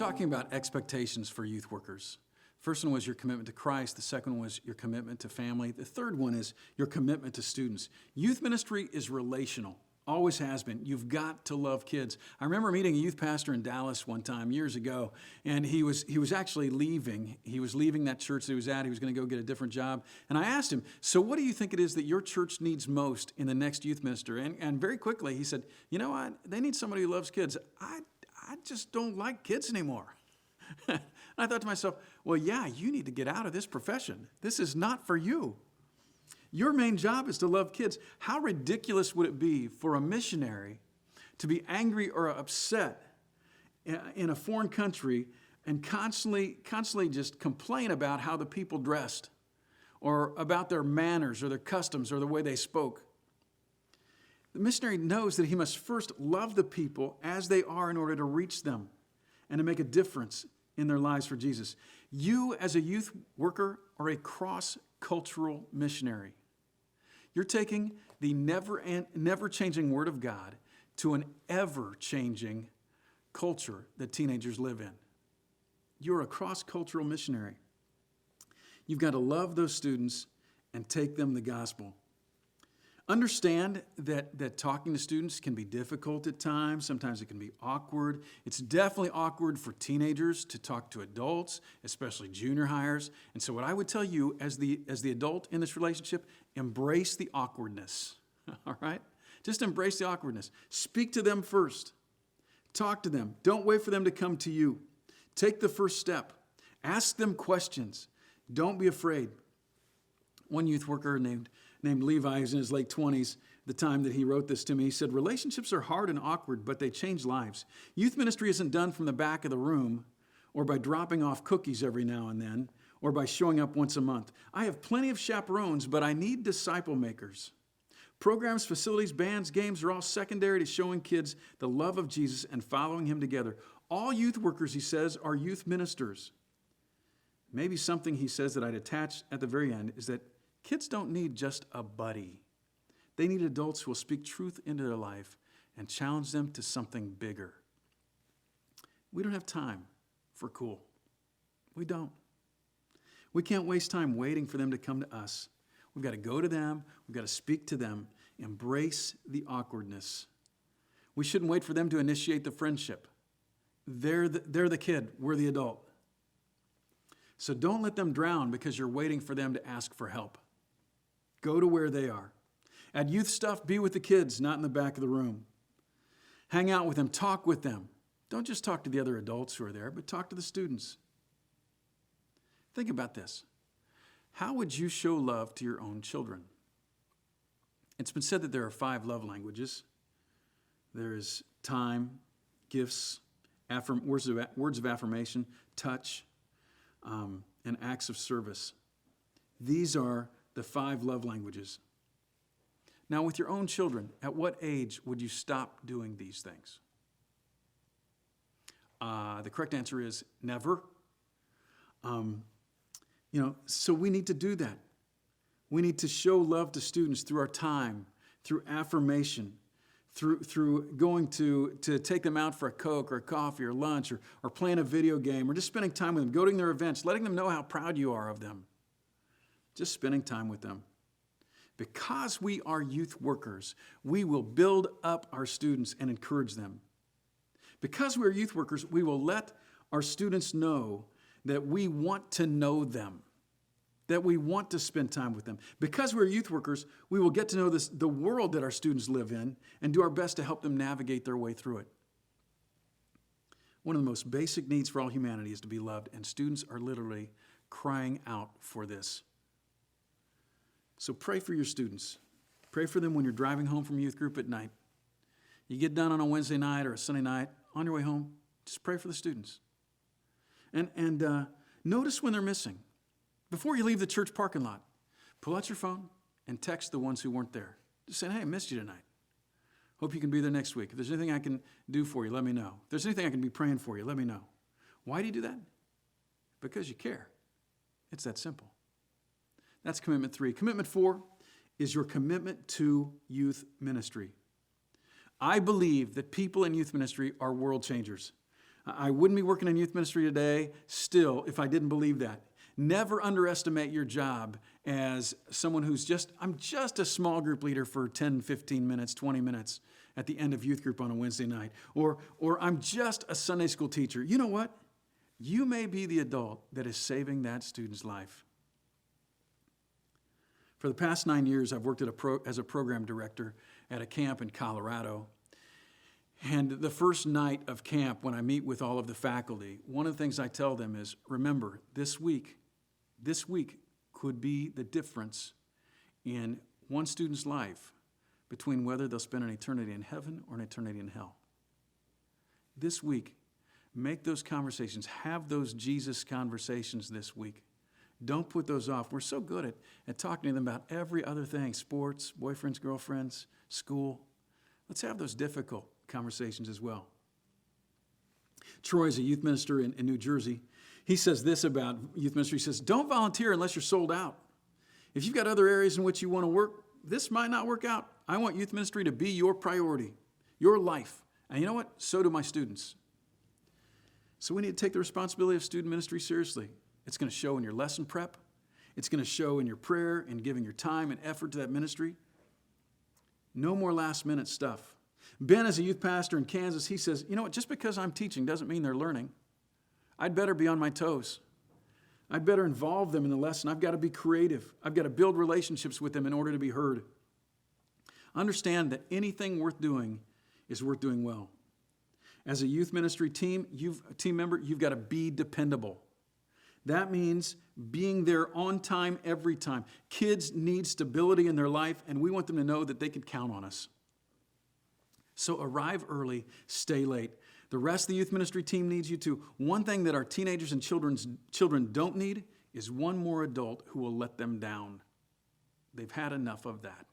talking about expectations for youth workers. First one was your commitment to Christ. The second one was your commitment to family. The third one is your commitment to students. Youth ministry is relational. Always has been. You've got to love kids. I remember meeting a youth pastor in Dallas one time years ago, and he was actually leaving. He was leaving that church that he was at. He was going to go get a different job. And I asked him, so what do you think it is that your church needs most in the next youth minister? And very quickly he said, you know what? They need somebody who loves kids. I just don't like kids anymore. And I thought to myself, well, yeah, you need to get out of this profession. This is not for you. Your main job is to love kids. How ridiculous would it be for a missionary to be angry or upset in a foreign country and constantly just complain about how the people dressed or about their manners or their customs or the way they spoke? The missionary knows that he must first love the people as they are in order to reach them and to make a difference in their lives for Jesus. You, as a youth worker, are a cross-cultural missionary. You're taking the never-changing Word of God to an ever-changing culture that teenagers live in. You're a cross-cultural missionary. You've got to love those students and take them the gospel. Understand that talking to students can be difficult at times. Sometimes it can be awkward. It's definitely awkward for teenagers to talk to adults, especially junior hires. And so what I would tell you as the adult in this relationship, embrace the awkwardness, all right? Just embrace the awkwardness. Speak to them first. Talk to them. Don't wait for them to come to you. Take the first step. Ask them questions. Don't be afraid. One youth worker named Levi, who's in his late 20s, the time that he wrote this to me, he said, relationships are hard and awkward, but they change lives. Youth ministry isn't done from the back of the room or by dropping off cookies every now and then or by showing up once a month. I have plenty of chaperones, but I need disciple makers. Programs, facilities, bands, games are all secondary to showing kids the love of Jesus and following him together. All youth workers, he says, are youth ministers. Maybe something he says that I'd attach at the very end is that kids don't need just a buddy. They need adults who will speak truth into their life and challenge them to something bigger. We don't have time for cool. We don't. We can't waste time waiting for them to come to us. We've got to go to them. We've got to speak to them. Embrace the awkwardness. We shouldn't wait for them to initiate the friendship. They're the kid. We're the adult. So don't let them drown because you're waiting for them to ask for help. Go to where they are. At youth stuff, be with the kids, not in the back of the room. Hang out with them. Talk with them. Don't just talk to the other adults who are there, but talk to the students. Think about this. How would you show love to your own children? It's been said that there are 5 love languages. There is time, gifts, words of affirmation, touch, and acts of service. These are the 5 love languages. Now, with your own children, at what age would you stop doing these things? The correct answer is never. So we need to do that. We need to show love to students through our time, through affirmation, through going to take them out for a Coke or a coffee or lunch or playing a video game or just spending time with them, going to their events, letting them know how proud you are of them. Just spending time with them. Because we are youth workers, we will build up our students and encourage them. Because we are youth workers, we will let our students know that we want to know them, that we want to spend time with them. Because we're youth workers, we will get to know the world that our students live in and do our best to help them navigate their way through it. One of the most basic needs for all humanity is to be loved, and students are literally crying out for this. So pray for your students. Pray for them when you're driving home from youth group at night. You get done on a Wednesday night or a Sunday night, on your way home, just pray for the students. And notice when they're missing. Before you leave the church parking lot, pull out your phone and text the ones who weren't there. Just saying, hey, I missed you tonight. Hope you can be there next week. If there's anything I can do for you, let me know. If there's anything I can be praying for you, let me know. Why do you do that? Because you care. It's that simple. That's commitment 3. Commitment 4 is your commitment to youth ministry. I believe that people in youth ministry are world changers. I wouldn't be working in youth ministry today still if I didn't believe that. Never underestimate your job as someone I'm just a small group leader for 10, 15 minutes, 20 minutes at the end of youth group on a Wednesday night. Or I'm just a Sunday school teacher. You know what? You may be the adult that is saving that student's life. For the past 9 years, I've worked as a program director at a camp in Colorado. And the first night of camp, when I meet with all of the faculty, one of the things I tell them is, remember, this week could be the difference in one student's life between whether they'll spend an eternity in heaven or an eternity in hell. This week, make those conversations. Have those Jesus conversations this week. Don't put those off. We're so good at talking to them about every other thing, sports, boyfriends, girlfriends, school. Let's have those difficult conversations as well. Troy is a youth minister in New Jersey. He says this about youth ministry. He says, don't volunteer unless you're sold out. If you've got other areas in which you want to work, this might not work out. I want youth ministry to be your priority, your life. And you know what? So do my students. So we need to take the responsibility of student ministry seriously. It's going to show in your lesson prep. It's going to show in your prayer and giving your time and effort to that ministry. No more last-minute stuff. Ben is a youth pastor in Kansas. He says, you know what, just because I'm teaching doesn't mean they're learning. I'd better be on my toes. I'd better involve them in the lesson. I've got to be creative. I've got to build relationships with them in order to be heard. Understand that anything worth doing is worth doing well. As a youth ministry team member, you've got to be dependable. That means being there on time every time. Kids need stability in their life, and we want them to know that they can count on us. So arrive early, stay late. The rest of the youth ministry team needs you too. One thing that our teenagers and children don't need is one more adult who will let them down. They've had enough of that.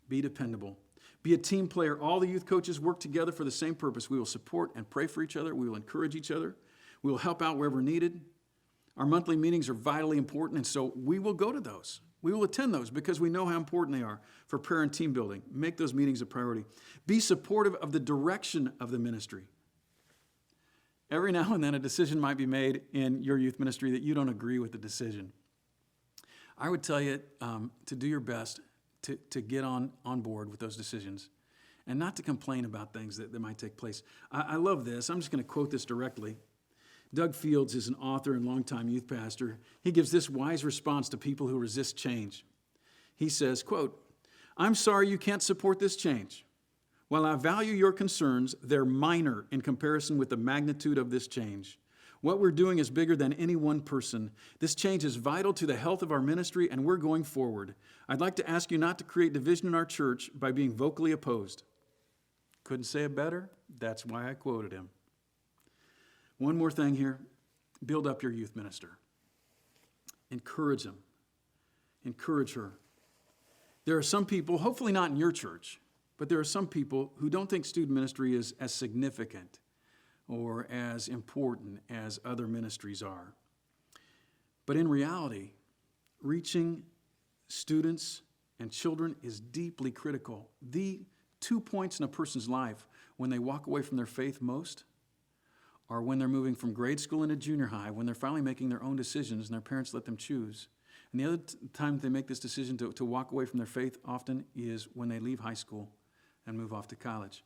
Be dependable. Be a team player. All the youth coaches work together for the same purpose. We will support and pray for each other. We will encourage each other. We will help out wherever needed. Our monthly meetings are vitally important, and so we will go to those. We will attend those because we know how important they are for prayer and team building. Make those meetings a priority. Be supportive of the direction of the ministry. Every now and then a decision might be made in your youth ministry that you don't agree with the decision. I would tell you to do your best to get on board with those decisions and not to complain about things that might take place. I love this. I'm just going to quote this directly. Doug Fields is an author and longtime youth pastor. He gives this wise response to people who resist change. He says, quote, I'm sorry you can't support this change. While I value your concerns, they're minor in comparison with the magnitude of this change. What we're doing is bigger than any one person. This change is vital to the health of our ministry, and we're going forward. I'd like to ask you not to create division in our church by being vocally opposed. Couldn't say it better. That's why I quoted him. One more thing here. Build up your youth minister. Encourage them. Encourage her. There are some people, hopefully not in your church, but there are some people who don't think student ministry is as significant or as important as other ministries are. But in reality, reaching students and children is deeply critical. The 2 points in a person's life when they walk away from their faith most are when they're moving from grade school into junior high, when they're finally making their own decisions and their parents let them choose. And the other time they make this decision to walk away from their faith often is when they leave high school and move off to college.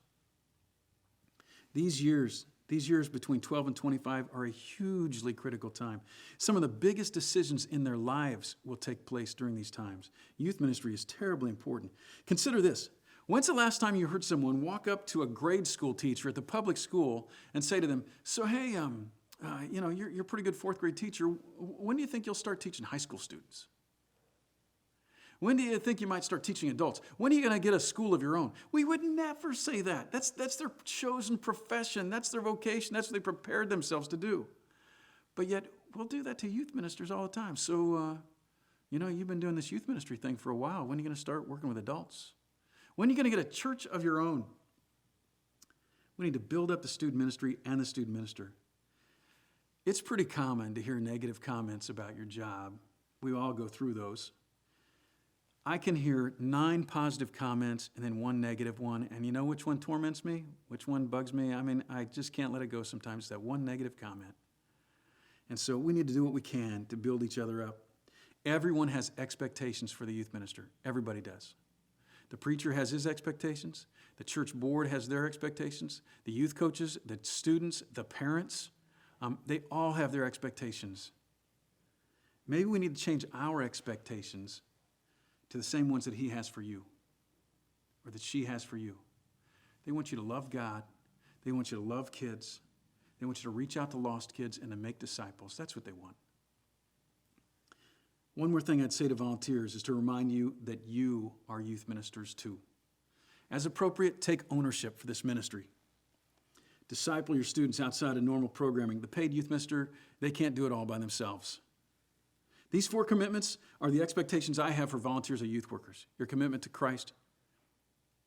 These years between 12 and 25 are a hugely critical time. Some of the biggest decisions in their lives will take place during these times. Youth ministry is terribly important. Consider this. When's the last time you heard someone walk up to a grade school teacher at the public school and say to them, so hey, you're a pretty good fourth grade teacher. When do you think you'll start teaching high school students? When do you think you might start teaching adults? When are you going to get a school of your own? We would never say that. That's their chosen profession. That's their vocation. That's what they prepared themselves to do. But yet, we'll do that to youth ministers all the time. So, you've been doing this youth ministry thing for a while. When are you going to start working with adults? When are you going to get a church of your own? We need to build up the student ministry and the student minister. It's pretty common to hear negative comments about your job. We all go through those. I can hear 9 positive comments and then 1 negative one, and you know which one torments me? Which one bugs me? I mean, I just can't let it go sometimes, that 1 negative comment. And so we need to do what we can to build each other up. Everyone has expectations for the youth minister. Everybody does. The preacher has his expectations. The church board has their expectations. The youth coaches, the students, the parents, they all have their expectations. Maybe we need to change our expectations to the same ones that he has for you or that she has for you. They want you to love God. They want you to love kids. They want you to reach out to lost kids and to make disciples. That's what they want. One more thing I'd say to volunteers is to remind you that you are youth ministers too. As appropriate, take ownership for this ministry. Disciple your students outside of normal programming. The paid youth minister, they can't do it all by themselves. These 4 commitments are the expectations I have for volunteers or youth workers. Your commitment to Christ,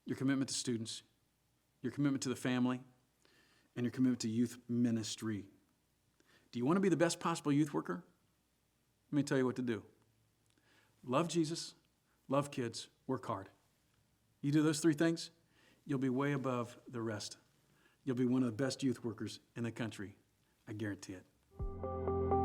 your commitment to students, your commitment to the family, and your commitment to youth ministry. Do you want to be the best possible youth worker? Let me tell you what to do. Love Jesus, love kids, work hard. You do those 3 things, you'll be way above the rest. You'll be one of the best youth workers in the country. I guarantee it.